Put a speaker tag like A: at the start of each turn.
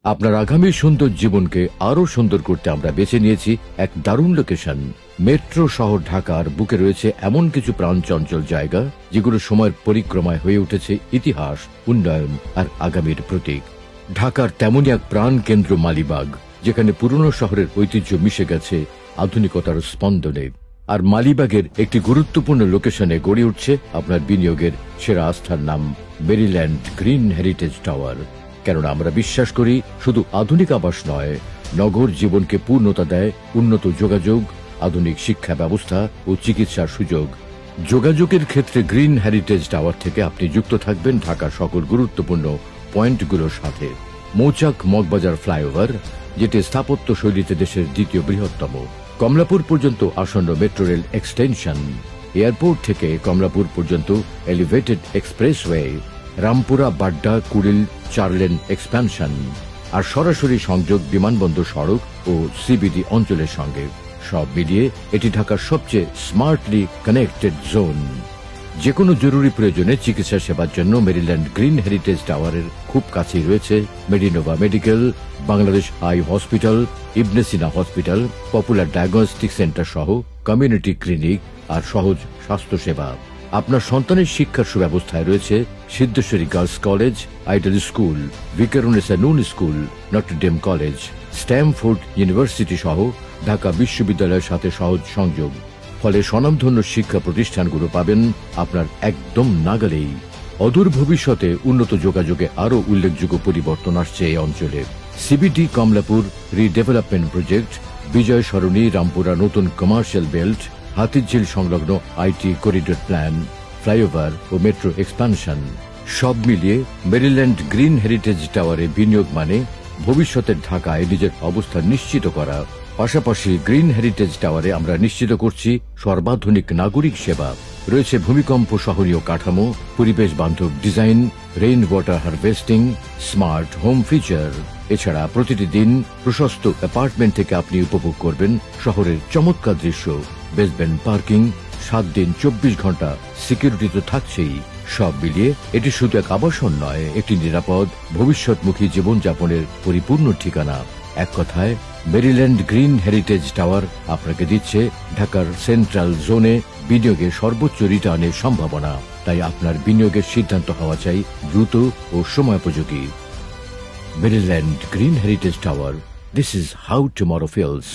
A: আপনার আগামী সুন্দর জীবনকে আরো সুন্দর করতে আমরা বেছে নিয়েছি এক দারুণ লোকেশন। মেট্রো শহর ঢাকার বুকে রয়েছে এমন কিছু প্রাণচঞ্চল জায়গা যেগুলো সময়ের পরিক্রমায় হয়ে উঠেছে ইতিহাস, উন্নয়ন আর আগামীর প্রতীক। ঢাকার তেমনই এক প্রাণ কেন্দ্র মালিবাগ, যেখানে পুরনো শহরের ঐতিহ্য মিশে গেছে আধুনিকতার স্পন্দনে। আর মালিবাগের একটি গুরুত্বপূর্ণ লোকেশনে গড়ে উঠছে আপনার বিনিয়োগের সেরা আস্থার নাম মেরিল্যান্ড গ্রিন হেরিটেজ টাওয়ার। কেননা আমরা বিশ্বাস করি শুধু আধুনিক আবাস নয়, নগর জীবনকে পূর্ণতা দেয় উন্নত যোগাযোগ, আধুনিক শিক্ষা ব্যবস্থা ও চিকিৎসার সুযোগ। যোগাযোগের ক্ষেত্রে গ্রিন হেরিটেজ টাওয়ার থেকে আপনি যুক্ত থাকবেন ঢাকার সকল গুরুত্বপূর্ণ পয়েন্টগুলোর সাথে। মৌচাক মগবাজার ফ্লাইওভার, যেটি স্থাপত্য শৈলীতে দেশের দ্বিতীয় বৃহত্তম। কমলাপুর পর্যন্ত আসন্ন মেট্রো রেল এক্সটেনশন, এয়ারপোর্ট থেকে কমলাপুর পর্যন্ত elevated expressway, Rampura Badda Kuril 4 lane expansion, আর সরাসরি সংযোগ বিমানবন্দর সড়ক ও সিবিডি অঞ্চলের সঙ্গে। সব মিলিয়ে এটি ঢাকার সবচেয়ে স্মার্টলি কানেক্টেড জোন। যে কোনো জরুরি প্রয়োজনে চিকিৎসা সেবার জন্য মেরিল্যান্ড গ্রিন হেরিটেজ টাওয়ারের খুব কাছেই রয়েছে Medinova medical, Bangladesh eye hospital, Ibne Sina hospital, popular diagnostic centre সহ কমিউনিটি ক্লিনিক আর সহজ স্বাস্থ্য সেবা। আপনার সন্তানের শিক্ষার সুব্যবস্থায় রয়েছে Siddheswari girls college, ideal school, Viqarunnisa Noon school, Notre Dame college, Stamford university সহ ঢাকা বিশ্ববিদ্যালয়ের সাথে সহজ সংযোগ। ফলে স্বনামধন্য শিক্ষা প্রতিষ্ঠানগুলো পাবেন আপনার একদম নাগালেই। অদূর ভবিষ্যতে উন্নত যোগাযোগে আরো উল্লেখযোগ্য পরিবর্তন আসছে এই অঞ্চলে। CBD Kamalapur redevelopment project, Bijoy Sarani Rampura নতুন কমার্শিয়াল বেল্ট, হাতিঝিল সংলগ্ন আইটি করিডোর প্ল্যান, ফ্লাইওভার ও মেট্রো এক্সপানশন, সব মিলিয়ে মেরিল্যান্ড গ্রিন হেরিটেজ টাওয়ারে বিনিয়োগ মানে ভবিষ্যতের ঢাকায় নিজের অবস্থান নিশ্চিত করা। পাশাপাশি গ্রিন হেরিটেজ টাওয়ারে আমরা নিশ্চিত করছি সর্বাধুনিক নাগরিক সেবা। রয়েছে ভূমিকম্প সহনীয় কাঠামো, পরিবেশ বান্ধব design, rain water harvesting, smart home feature. এছাড়া প্রতিটি দিন প্রশস্ত অ্যাপার্টমেন্ট থেকে আপনি উপভোগ করবেন শহরের চমৎকার দৃশ্য। বেসমেন্ট পার্কিং, 7 দিন 24 ঘন্টা সিকিউরিটি তো থাকছেই। সব মিলিয়ে এটি শুধু এক আবাসন নয়, একটি নিরাপদ ভবিষ্যৎমুখী জীবনযাপনের পরিপূর্ণ ঠিকানা। এক কথায় মেরিল্যান্ড গ্রিন হেরিটেজ টাওয়ার আপনাকে দিচ্ছে ঢাকার সেন্ট্রাল জোনে বিনিয়োগের সর্বোচ্চ রিটার্নের সম্ভাবনা। তাই আপনার বিনিয়োগের সিদ্ধান্ত হওয়া চাই দ্রুত ও সময়োপযোগী। Maryland green heritage tower, this is how tomorrow feels.